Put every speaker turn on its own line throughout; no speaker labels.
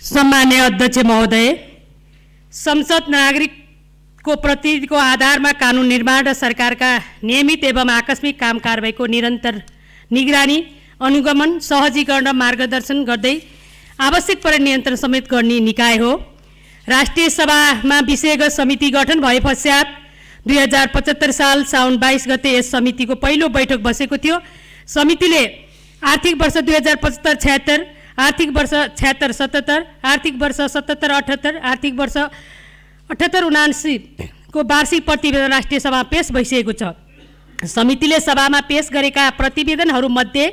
सम्मान्य अध्यक्ष महोदय, संसद नागरिकको प्रतिनिधिको आधारमा कानुन निर्माण र सरकारका नियमित एवं आकस्मिक काम कारबाहीको निरन्तर निगरानी, अनुगमन, सहजीकरण र मार्गदर्शन गर्दै आवश्यक परे नियन्त्रण समेत गर्ने निकाय हो। राष्ट्रिय सभामा विषयगत समिति गठन भए पश्चात 2075 साल साउन 22 गते यस समितिको पहिलो बैठक बसेको थियो। समितिले आर्थिक वर्ष 2075-76, आर्थिक वर्ष 76-77, आर्थिक वर्ष 77-78, आर्थिक वर्ष 78-79 को वार्षिक प्रतिवेदन राष्ट्रिय सभामा पेश भइसकेको छ। समितिले सभामा पेश गरेका प्रतिवेदनहरूमध्ये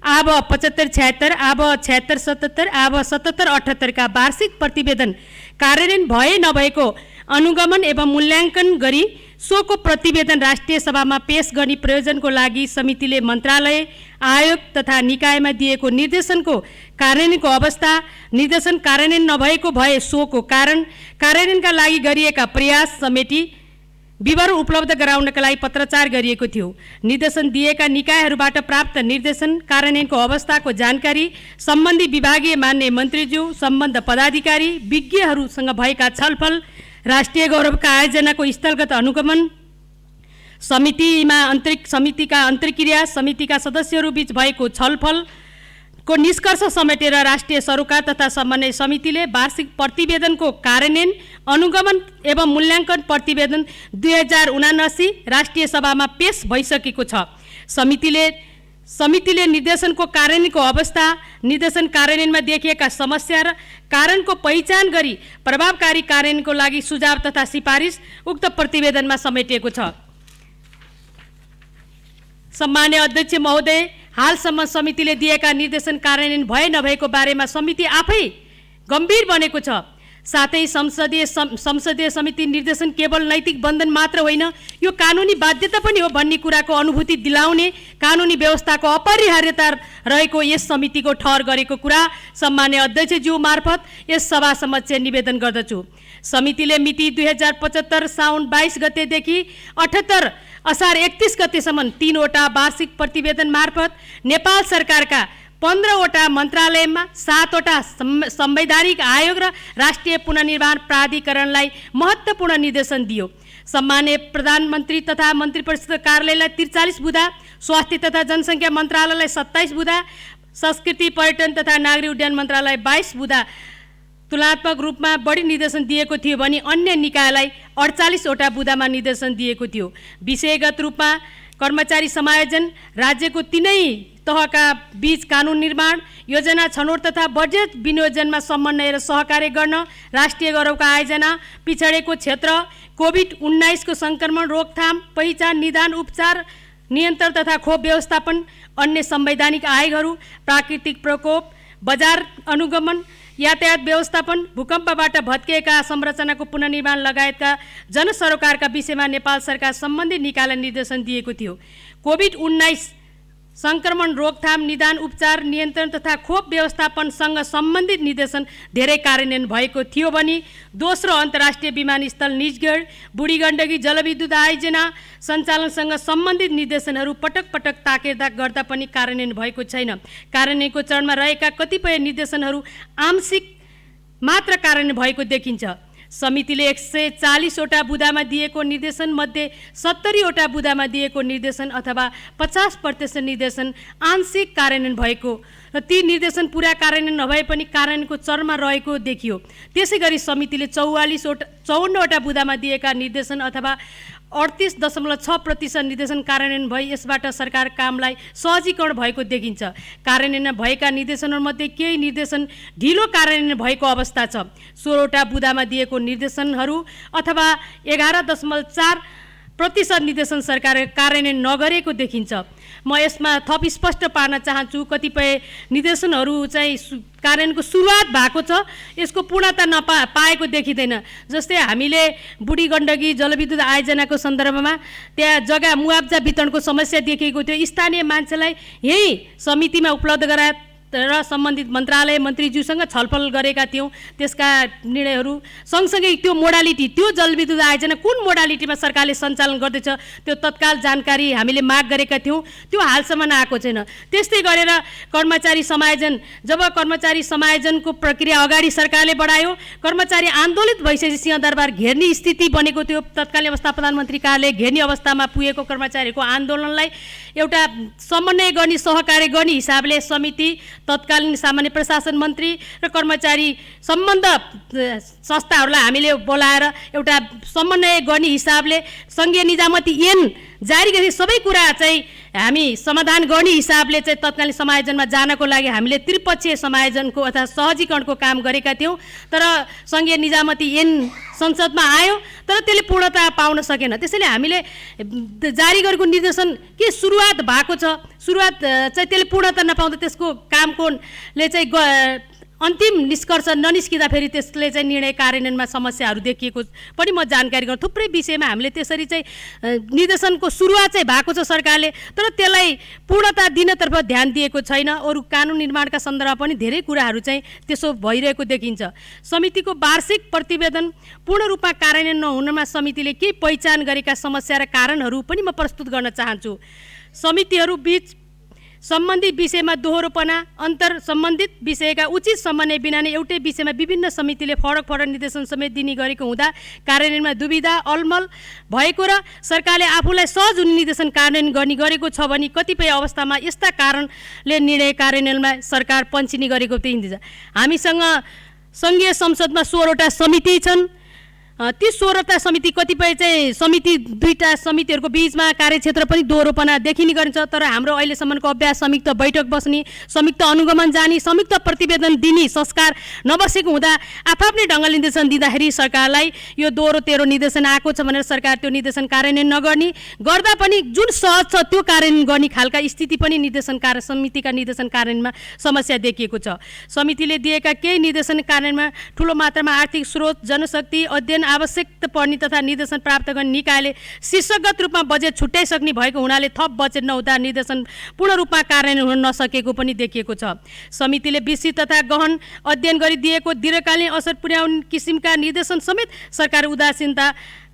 आब 75-76, आब 76-77, आब 77-78 का वार्षिक प्रतिवेदन कार्यान्वयन भए नभएको अनुगमन एवं मूल्याङ्कन गरी सोको प्रतिवेदन राष्ट्रिय सभामा पेश गर्ने प्रयोजनको लागि समितिले मन्त्रालय, आयोग तथा निकायमा दिएको निर्देशनको कार्यान्वयनको अवस्था, निर्देशन कार्यान्वयन नभएको भए सोको कारण, कार्यान्वयनका लागि गरिएका प्रयास समेटी विवरण उपलब्ध गराउनका लागि पत्राचार गरिएको थियो। निर्देशन दिएका निकायहरूबाट प्राप्त निर्देशन कार्यान्वयनको अवस्थाको जानकारी सम्बन्धी विभागीय मान्य मन्त्रीज्यू, सम्बद्ध पदाधिकारी, विज्ञहरूसँग भएका छलफल, राष्ट्रिय गौरवका आयोजनाको स्थलगत अनुगमन, समितिका अन्तर्क्रिया, समितिका सदस्यहरू बीच भएको छलफलको निष्कर्ष समेटेर राष्ट्रिय सरोकार तथा समन्वय समितिले वार्षिक प्रतिवेदनको कार्यान्वयन, अनुगमन एवं मूल्याङ्कन प्रतिवेदन 2079 राष्ट्रिय सभामा पेश भइसकेको छ। समितिले निर्देशनको कार्यान्वयनको अवस्था, निर्देशन कार्यान्वयनमा देखिएका समस्या र कारणको पहिचान गरी प्रभावकारी कार्यान्वयनको लागि सुझाव तथा सिफारिस उक्त प्रतिवेदनमा समेटिएको छ। सम्मान्य अध्यक्ष महोदय, हालसम्म समितिले दिएका निर्देशन कार्यान्वयन भए नभएको बारेमा समिति आफै गम्भीर बनेको छ। साथै संसदीय समिति निर्देशन केवल नैतिक बन्धन मात्र होइन, यो कानुनी बाध्यता पनि हो भन्ने कुराको अनुभूति दिलाउने कानुनी व्यवस्थाको अपरिहार्यता रहेको यस समितिको ठहर गरेको कुरा सम्मान्य अध्यक्षज्यू मार्फत यस सभा समक्ष निवेदन गर्दछु। समितिले मिति 2075 साउन 22 गतेदेखि 78 असार 31 गतेसम्म 3 वटा वार्षिक प्रतिवेदन मार्फत नेपाल सरकारका 15 वटा मन्त्रालयमा, 7 वटा संवैधानिक आयोग र राष्ट्रिय पुनर्निर्माण प्राधिकरणलाई महत्त्वपूर्ण निर्देशन दियो। सम्मान्य प्रधानमन्त्री तथा मन्त्री परिषद कार्यालयलाई 43 बुँदा, स्वास्थ्य तथा जनसङ्ख्या मन्त्रालयलाई 27 बुँदा, संस्कृति पर्यटन तथा नागरिक उड्डयन मन्त्रालयलाई 22 बुँदा तुलनात्मक रूपमा बढी निर्देशन दिएको थियो भने अन्य निकायलाई 48 वटा बुँदामा निर्देशन दिएको थियो। विषयगत रूपमा कर्मचारी समायोजन, राज्यको तीनै तहका बीच कानुन निर्माण, योजना छनौट तथा बजेट विनियोजनमा समन्वय र सहकार्य गर्न, राष्ट्रिय गौरवका आयोजना, पिछडेको क्षेत्र, कोभिड-19 को संक्रमण रोकथाम, पहिचान, निदान, उपचार, नियन्त्रण तथा खोप व्यवस्थापन, अन्य संवैधानिक आयोगहरू, प्राकृतिक प्रकोप, बजार अनुगमन, यातायात व्यवस्थापन, भूकम्पबाट भत्किएका संरचनाको पुनर्निर्माण लगायतका जनसरोकारका विषयमा नेपाल सरकार सम्बन्धित निकायलाई निर्देशन दिएको थियो। कोभिड-19 संक्रमण रोकथाम, निदान, उपचार, नियन्त्रण तथा खोप व्यवस्थापनसँग सम्बन्धित निर्देशन धेरै कार्यान्वयन भएको थियो भने दोस्रो अन्तर्राष्ट्रिय विमानस्थल निजगढ, बुढी गण्डकी जलविद्युत आयोजना सञ्चालनसँग सम्बन्धित निर्देशनहरू पटक पटक ताकेदा गर्दा पनि कार्यान्वयन भएको छैन। कार्यान्वयनको चरणमा रहेका कतिपय निर्देशनहरू आंशिक मात्र कार्यान्वयन भएको देखिन्छ। समितिले 140 वटा बुँदामा दिएको निर्देशन मध्ये 70 वटा बुँदामा दिएको निर्देशन अथवा 50% निर्देशन आंशिक कार्यान्वयन भएको र ती निर्देशन पुरा कार्यान्वयन नभए पनि कार्यान्वयनको चरणमा रहेको देखियो। त्यसैगरी समितिले 54 वटा बुँदामा दिएका निर्देशन अथवा 38.6% निर्देशन कार्यान्वयन भई यसबाट सरकार कामलाई सहजीकरण भएको देखिन्छ। कार्यान्वयन भएका निर्देशनहरूमध्ये केही निर्देशन ढिलो कार्यान्वयन भएको अवस्था छ। 16 वटा बुँदामा दिएको निर्देशनहरू अथवा 11.4% निर्देशन सरकारले कार्यान्वयन नगरेको देखिन्छ। म यसमा थप स्पष्ट पार्न चाहन्छु, कतिपय निर्देशनहरू चाहिँ कार्यान्वयनको सुरुवात भएको छ, यसको पूर्णता पाएको देखिँदैन। जस्तै हामीले बुढी गण्डकी जलविद्युत आयोजनाको सन्दर्भमा त्यहाँ जग्गा मुआब्जा वितरणको समस्या देखिएको थियो। स्थानीय मान्छेलाई यही समितिमा उपलब्ध र सम्बन्धित मन्त्रालय मन्त्रीज्यूसँग छलफल गरेका थियौँ। त्यसका निर्णयहरू सँगसँगै त्यो मोडालिटी, त्यो जलविद्युत आयोजना कुन मोडालिटीमा सरकारले सञ्चालन गर्दैछ त्यो तत्काल जानकारी हामीले माग गरेका थियौँ। त्यो हालसम्म आएको छैन। त्यस्तै गरेर कर्मचारी समायोजन, जब कर्मचारी समायोजनको प्रक्रिया अगाडि सरकारले बढायो, कर्मचारी आन्दोलित भइसकेपछि सिंहदरबार घेर्ने स्थिति बनेको थियो। तत्कालीन अवस्था प्रधानमन्त्री कार्यालय घेर्ने अवस्थामा पुगेको कर्मचारीहरूको आन्दोलनलाई एउटा समन्वय गर्ने, सहकार्य गर्ने हिसाबले समिति, तत्कालीन सामान्य प्रशासन मन्त्री र कर्मचारी सम्बन्ध संस्थाहरूलाई हामीले बोलाएर एउटा समन्वय गर्ने हिसाबले सङ्घीय निजामती ऐन जारी गरी सबै कुरा चाहिँ हामी समाधान गर्ने हिसाबले चाहिँ तत्कालीन समायोजनमा जानको लागि हामीले त्रिपक्षीय समायोजनको अथवा सहजीकरणको काम गरेका थियौँ। तर सङ्घीय निजामती ऐन संसदमा आयो तर त्यसले पूर्णता पाउन सकेन। त्यसैले हामीले जारी गरेको निर्देशन के सुरुवात भएको छ, सुरुवात चाहिँ त्यसले पूर्णता नपाउँदा त्यसको कामकोले चाहिँ अन्तिम निष्कर्ष ननिस्किँदा फेरि त्यसले चाहिँ निर्णय कार्यान्वयनमा समस्याहरू देखिएको पनि म जानकारी गर्छु। थुप्रै विषयमा हामीले त्यसरी चाहिँ निर्देशनको सुरुवात चाहिँ भएको छ सरकारले, तर त्यसलाई पूर्णता दिनतर्फ ध्यान दिएको छैन। अरू कानुन निर्माणका सन्दर्भमा पनि धेरै कुराहरू चाहिँ त्यसो भइरहेको देखिन्छ। समितिको वार्षिक प्रतिवेदन पूर्ण रूपमा कार्यान्वयन नहुनमा समितिले केही पहिचान गरेका समस्या र कारणहरू पनि म प्रस्तुत गर्न चाहन्छु। समितिहरू बीच सम्बन्धित विषयमा दोहोरोपना, अन्तर सम्बन्धित विषयका उचित समन्वय बिना नै एउटै विषयमा विभिन्न समितिले फरक फरक निर्देशन समेत दिने गरेको हुँदा कार्यान्वयनमा दुविधा अलमल भएको र सरकारले आफूलाई सहज हुने निर्देशन कार्यान्वयन गर्ने गरेको छ भने कतिपय अवस्थामा यस्ता कारणले निर्णय कार्यान्वयनमा सरकार पन्छिने गरेको देखिन्छ। हामीसँग सङ्घीय संसदमा 16 वटा समिति छन्। ती 16 समिति कतिपय चाहिँ समिति, 2टा समितिहरूको बिचमा कार्यक्षेत्र पनि दोहोरोपना देखिने गरिन्छ। तर हाम्रो अहिलेसम्मको अभ्यास संयुक्त बैठक बस्ने, संयुक्त अनुगमन जाने, संयुक्त प्रतिवेदन दिने संस्कार नबसेको हुँदा आफ्नै ढङ्गले निर्देशन दिँदाखेरि सरकारलाई यो दोहोरो तेह्रो निर्देशन आएको छ भनेर सरकार त्यो निर्देशन कार्यान्वयन नगर्ने, गर्दा पनि जुन सहज छ त्यो कार्यान्वयन गर्ने खालका स्थिति पनि समितिका निर्देशन कार्यान्वयनमा समस्या देखिएको छ। समितिले दिएका केही निर्देशन कार्यान्वयनमा ठुलो मात्रामा आर्थिक स्रोत, जनशक्ति, अध्ययन आवश्यकता पर्ने तथा निर्देशन प्राप्त गर्ने निकायले शीर्षगत रूपमा बजेट छुट्याइसक्ने भएको हुनाले थप बजेट नहुँदा निर्देशन पूर्ण रूपमा कार्यान्वयन हुन नसकेको पनि देखिएको छ। समितिले विस्तृत तथा गहन अध्ययन गरी दिएको दीर्घकालीन असर पुर्याउने किसिमका निर्देशन समेत सरकार उदासीनता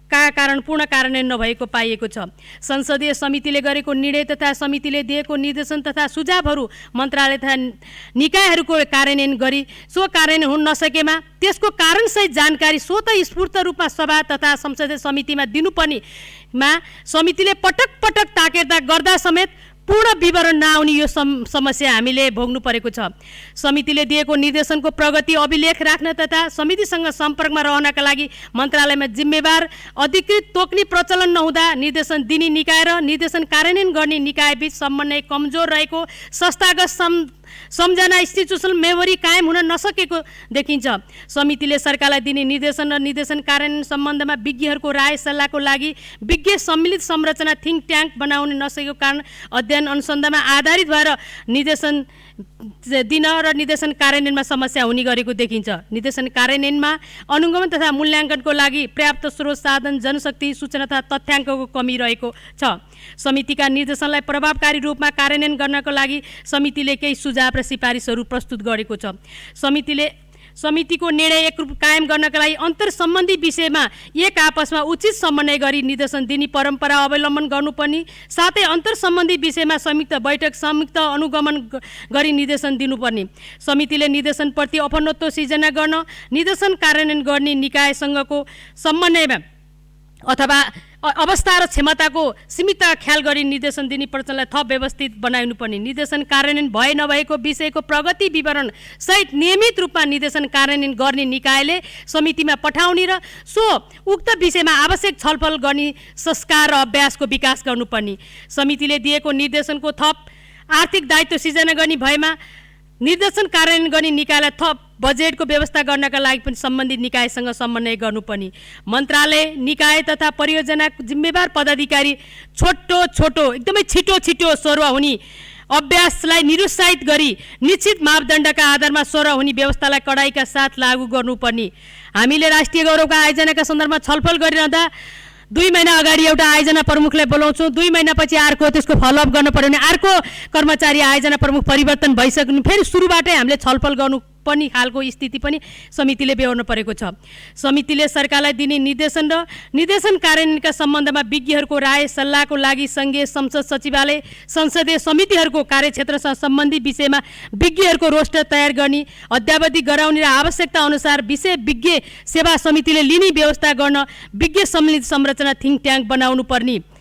का कारण पूर्ण कार्यान्वयन नभएको पाइएको छ। संसदीय समितिले गरेको निर्णय तथा समितिले दिएको निर्देशन तथा सुझावहरू मन्त्रालय तथा निकायहरूको कार्यान्वयन गरी सो कार्यान्वयन हुन नसकेमा त्यसको कारणसहित जानकारी स्वतःस्फूर्त रूपमा सभा तथा संसदीय समितिमा दिनुपर्नेमा समितिले पटक पटक ताकेता गर्दा समेत पूर्ण विवरण नआउने यो समस्या हामीले भोग्नु परेको छ। समितिले दिएको निर्देशनको प्रगति अभिलेख राख्न तथा समितिसँग सम्पर्कमा रहनका लागि मन्त्रालयमा जिम्मेवार अधिकृत तोक्ने प्रचलन नहुँदा निर्देशन दिने निकाय र निर्देशन कार्यान्वयन गर्ने निकायबीच समन्वय कमजोर रहेको, संस्थागत सम्झना इन्स्टिट्युसनल मेमोरी कायम हुन नसकेको देखिन्छ। समितिले सरकारलाई दिने निर्देशन र निर्देशन कार्यान्वयन सम्बन्धमा विज्ञहरूको राय सल्लाहको लागि विज्ञ सम्मिलित संरचना थिङ्क ट्याङ्क बनाउन नसकेको कारण अध्ययन अनुसन्धानमा आधारित भएर निर्देशन दिन र निर्देशन कार्यान्वयनमा समस्या हुने गरेको देखिन्छ। निर्देशन कार्यान्वयनमा अनुगमन तथा मूल्याङ्कनको लागि पर्याप्त स्रोत, साधन, जनशक्ति, सूचना तथा तथ्याङ्कको कमी रहेको छ। समितिका निर्देशनलाई प्रभावकारी रूपमा कार्यान्वयन गर्नको लागि समितिले केही सुझाव र सिफारिसहरू प्रस्तुत गरेको छ। समितिको निर्णय एकरूप कायम गर्नका लागि अन्तर सम्बन्धी विषयमा एक आपसमा उचित समन्वय गरी निर्देशन दिने परम्परा अवलम्बन गर्नुपर्ने, साथै अन्तर सम्बन्धी विषयमा संयुक्त बैठक, संयुक्त अनुगमन गरी निर्देशन दिनुपर्ने। समितिले निर्देशनप्रति अपनत्व सिर्जना गर्न निर्देशन कार्यान्वयन गर्ने निकायसँगको समन्वयमा अथवा अवस्था र क्षमताको सीमित ख्याल गरी निर्देशन दिने प्रचलनलाई थप व्यवस्थित बनाउनुपर्ने। निर्देशन कार्यान्वयन भए नभएको विषयको प्रगति विवरण सहित नियमित रूपमा निर्देशन कार्यान्वयन गर्ने निकायले समितिमा पठाउने र सो उक्त विषयमा आवश्यक छलफल गर्ने संस्कार र अभ्यासको विकास गर्नुपर्ने। समितिले दिएको निर्देशनको थप आर्थिक दायित्व सिर्जना गर्ने भएमा निर्देशन कार्यान्वयन गर्ने निकायलाई थप बजेटको व्यवस्था गर्नका लागि पनि सम्बन्धित निकायसँग समन्वय गर्नुपर्ने। मन्त्रालय, निकाय तथा परियोजना जिम्मेवार पदाधिकारी छोटो एकदमै छिटो सरुवा हुने अभ्यासलाई निरुत्साहित गरी निश्चित मापदण्डका आधारमा सरुवा हुने व्यवस्थालाई कडाइका साथ लागू गर्नुपर्ने। हामीले राष्ट्रिय गौरवका आयोजनाका सन्दर्भमा छलफल गरिरहँदा 2 महिना अगाडि एउटा आयोजना प्रमुखलाई बोलाउँछौँ, 2 महिनापछि अर्को, त्यसको फलोअप गर्न पर्यो भने अर्को कर्मचारी आयोजना प्रमुख परिवर्तन भइसक्नु, फेरि सुरुबाटै हामीले छलफल गर्नु पर्ने खालको स्थिति पनि समितिले बेहोर्नु परेको छ। समितिले सरकारलाई दिने निर्देशन र निर्देशन कार्यान्वयनका सम्बन्धमा विज्ञहरूको राय सल्लाहको लागि सङ्घीय संसद सचिवालय संसदीय समितिहरूको कार्यक्षेत्रसँग सम्बन्धित विषयमा विज्ञहरूको रोस्टर तयार गर्ने, अद्यावधि गराउने र आवश्यकता अनुसार विषय विज्ञ सेवा समितिले लिने व्यवस्था गर्न विज्ञ सम्मिलित संरचना थिङ्क ट्याङ्क बनाउनु पर्ने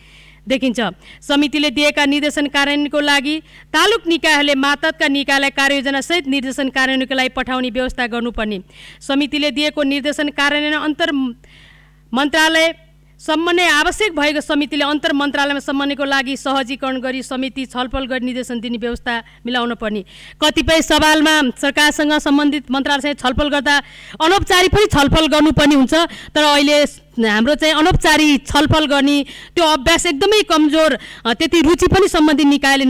देखिन्छ। समितिले दिएका निर्देशन कार्यान्वयनको लागि तालुक निकायहरूले मातहतका निकायलाई कार्ययोजनासहित निर्देशन कार्यान्वयनको लागि पठाउने व्यवस्था गर्नुपर्ने। समितिले दिएको निर्देशन कार्यान्वयन अन्तर मन्त्रालय समन्वय आवश्यक भएको समितिले अन्तर मन्त्रालयमा समन्वयको लागि सहजीकरण गरी समिति छलफल गरी निर्देशन दिने व्यवस्था मिलाउन पर्ने। कतिपय सवालमा सरकारसँग सम्बन्धित मन्त्रालयसँग छलफल गर्दा अनौपचारिक पनि छलफल गर्नुपर्ने हुन्छ, तर अहिले हाम्रो चाहिँ अनौपचारिक छलफल गर्ने त्यो अभ्यास एकदमै कमजोर, त्यति रुचि पनि सम्बन्धित निकायले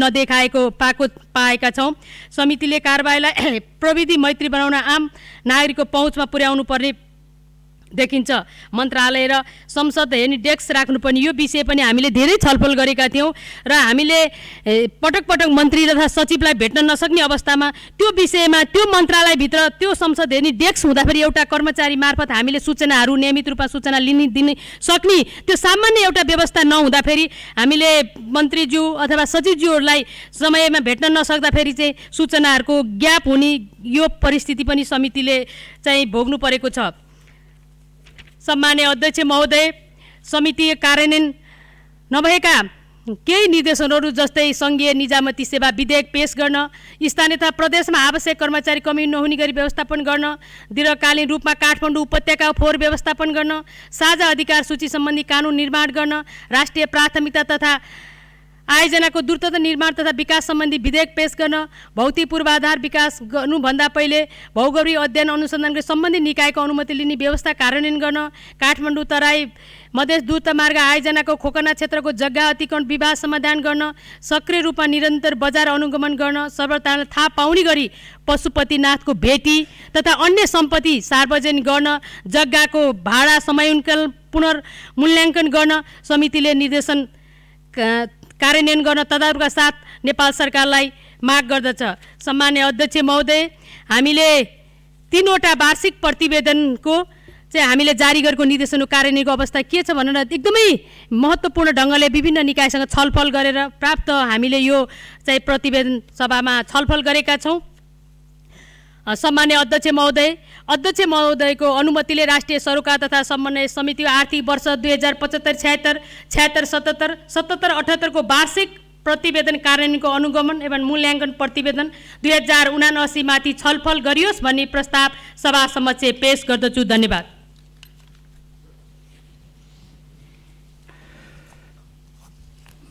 पाएका छौँ। समितिले कारबाहीलाई प्रविधि मैत्री बनाउन आम नागरिकको पहुँचमा पुर्याउनु पर्ने देखिन्छ। मन्त्रालय र संसद हेर्ने डेस्क राख्नुपर्ने, यो विषय पनि हामीले धेरै छलफल गरेका थियौँ र हामीले पटक पटक मन्त्री तथा सचिवलाई भेट्न नसक्ने अवस्थामा त्यो विषयमा त्यो मन्त्रालयभित्र त्यो संसद हेर्ने डेस्क हुँदाखेरि एउटा कर्मचारी मार्फत हामीले सूचनाहरू नियमित रूपमा सूचना दिन सक्ने त्यो सामान्य एउटा व्यवस्था नहुँदाखेरि हामीले मन्त्रीज्यू अथवा सचिवज्यूहरूलाई समयमा भेट्न नसक्दाखेरि चाहिँ सूचनाहरूको ग्याप हुने यो परिस्थिति पनि समितिले चाहिँ भोग्नु परेको छ। सम्मान्य अध्यक्ष महोदय, समिति कार्यान्वयन नभएका केही निर्देशनहरू जस्तै सङ्घीय निजामती सेवा विधेयक पेश गर्न, स्थानीय तथा प्रदेशमा आवश्यक कर्मचारी कमी नहुने गरी व्यवस्थापन गर्न, दीर्घकालीन रूपमा काठमाडौँ उपत्यका फोहोर व्यवस्थापन गर्न, साझा अधिकार सूची सम्बन्धी कानुन निर्माण गर्न, राष्ट्रिय प्राथमिकता तथा आयोजनाको द्रुतता निर्माण तथा विकास सम्बन्धी विधेयक पेश गर्न, भौतिक पूर्वाधार विकास गर्नुभन्दा पहिले भौगोलिक अध्ययन अनुसन्धान गरी सम्बन्धित निकायको अनुमति लिने व्यवस्था कार्यान्वयन गर्न, काठमाडौँ तराई मधेस द्रुतमार्ग आयोजनाको खोकना क्षेत्रको जग्गा अतिक्रमण विवाद समाधान गर्न, सक्रिय रूपमा निरन्तर बजार अनुगमन गर्न, सर्वसाधारणलाई थाहा पाउने गरी पशुपतिनाथको भेटी तथा अन्य सम्पत्ति सार्वजनिक गर्न, जग्गाको भाडा समयाङ्कन पुनर्मूल्याङ्कन गर्न समितिले निर्देशन कार्यान्वयन गर्न तदारुका साथ नेपाल सरकारलाई माग गर्दछ। सम्मान्य अध्यक्ष महोदय, हामीले 3वटा वार्षिक प्रतिवेदनको चाहिँ हामीले जारी गरेको निर्देशनको कार्यान्वयनको अवस्था के छ भनेर एकदमै महत्त्वपूर्ण ढङ्गले विभिन्न निकायसँग छलफल गरेर प्राप्त हामीले यो चाहिँ प्रतिवेदन सभामा छलफल गरेका छौँ। सम्मान्य अध्यक्ष महोदयको अनुमतिले राष्ट्रिय सरोकार तथा समन्वय समिति आर्थिक वर्ष 2075-76, 76-77, 77-78 को वार्षिक प्रतिवेदन कार्यान्वयनको अनुगमन एवं मूल्याङ्कन प्रतिवेदन 2079 माथि छलफल गरियोस् भन्ने प्रस्ताव सभा समक्ष पेश गर्दछु। धन्यवाद।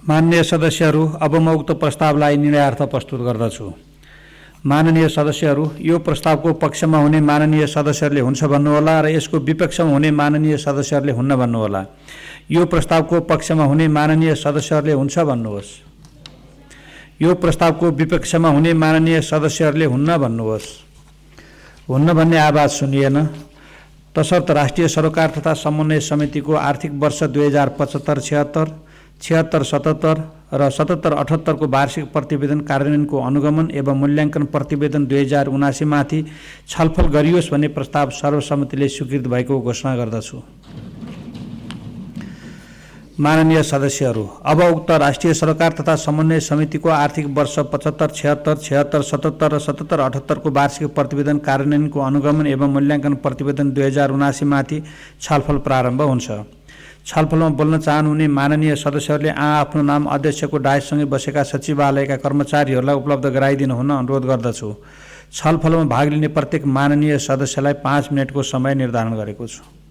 माननीय सदस्यहरू, अब म उक्त प्रस्तावलाई निर्णयार्थ प्रस्तुत गर्दछु। माननीय सदस्यहरू, यो प्रस्तावको पक्षमा हुने माननीय सदस्यहरूले हुन्छ भन्नुहोला र यसको विपक्षमा हुने माननीय सदस्यहरूले हुन्न भन्नुहोला। यो प्रस्तावको पक्षमा हुने माननीय सदस्यहरूले हुन्छ भन्नुहोस्। यो प्रस्तावको विपक्षमा हुने माननीय सदस्यहरूले हुन्न भन्नुहोस्। हुन्न भन्ने आवाज सुनिएन। तसर्थ राष्ट्रिय सरोकार तथा समन्वय समितिको आर्थिक वर्ष 2075-76, 76-77 र 77-78 को वार्षिक प्रतिवेदन कार्यान्वयनको अनुगमन एवं मूल्याङ्कन प्रतिवेदन 2079 माथि छलफल गरियोस् भन्ने प्रस्ताव सर्वसम्मतिले स्वीकृत भएको घोषणा गर्दछु। माननीय सदस्यहरू, अब उक्त राष्ट्रिय सरोकार तथा समन्वय समितिको आर्थिक वर्ष 75-76, 76-77 र 77-78 को वार्षिक प्रतिवेदन कार्यान्वयनको अनुगमन एवं मूल्याङ्कन प्रतिवेदन 2079 माथि छलफल प्रारम्भ हुन्छ। छलफलमा बोल्न चाहनुहुने माननीय सदस्यहरूले आफ्नो नाम अध्यक्षको डायससँगै बसेका सचिवालयका कर्मचारीहरूलाई उपलब्ध गराइदिनु हुन अनुरोध गर्दछु। छलफलमा भाग लिने प्रत्येक माननीय सदस्यलाई 5 मिनेटको समय निर्धारण गरेको छु।